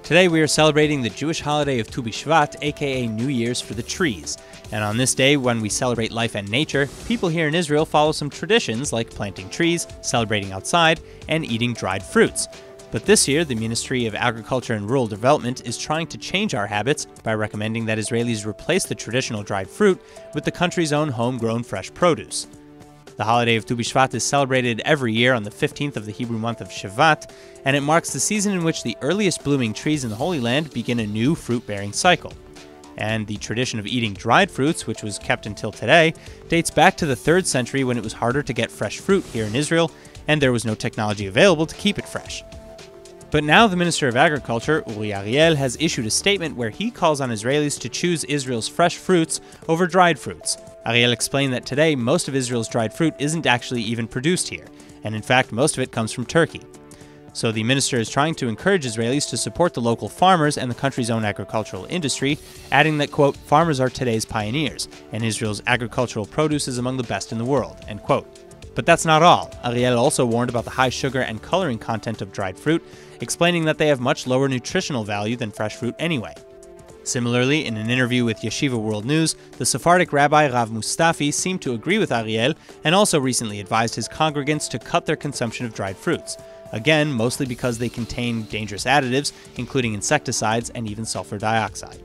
Today we are celebrating the Jewish holiday of Tu-Bishvat, aka New Year's for the trees. And on this day, when we celebrate life and nature, people here in Israel follow some traditions like planting trees, celebrating outside, and eating dried fruits. But this year, the Ministry of Agriculture and Rural Development is trying to change our habits by recommending that Israelis replace the traditional dried fruit with the country's own homegrown fresh produce. The holiday of Tu-Bishvat is celebrated every year on the 15th of the Hebrew month of Shevat, and it marks the season in which the earliest blooming trees in the Holy Land begin a new fruit-bearing cycle. And the tradition of eating dried fruits, which was kept until today, dates back to the 3rd century when it was harder to get fresh fruit here in Israel, and there was no technology available to keep it fresh. But now the Minister of Agriculture, Uri Ariel, has issued a statement where he calls on Israelis to choose Israel's fresh fruits over dried fruits. Ariel explained that today most of Israel's dried fruit isn't actually even produced here, and in fact most of it comes from Turkey. So the minister is trying to encourage Israelis to support the local farmers and the country's own agricultural industry, adding that, quote, farmers are today's pioneers, and Israel's agricultural produce is among the best in the world, end quote. But that's not all. Ariel also warned about the high sugar and coloring content of dried fruit, explaining that they have much lower nutritional value than fresh fruit anyway. Similarly, in an interview with Yeshiva World News, the Sephardic Rabbi Rav Mustafi seemed to agree with Ariel and also recently advised his congregants to cut their consumption of dried fruits. Again, mostly because they contain dangerous additives, including insecticides and even sulfur dioxide.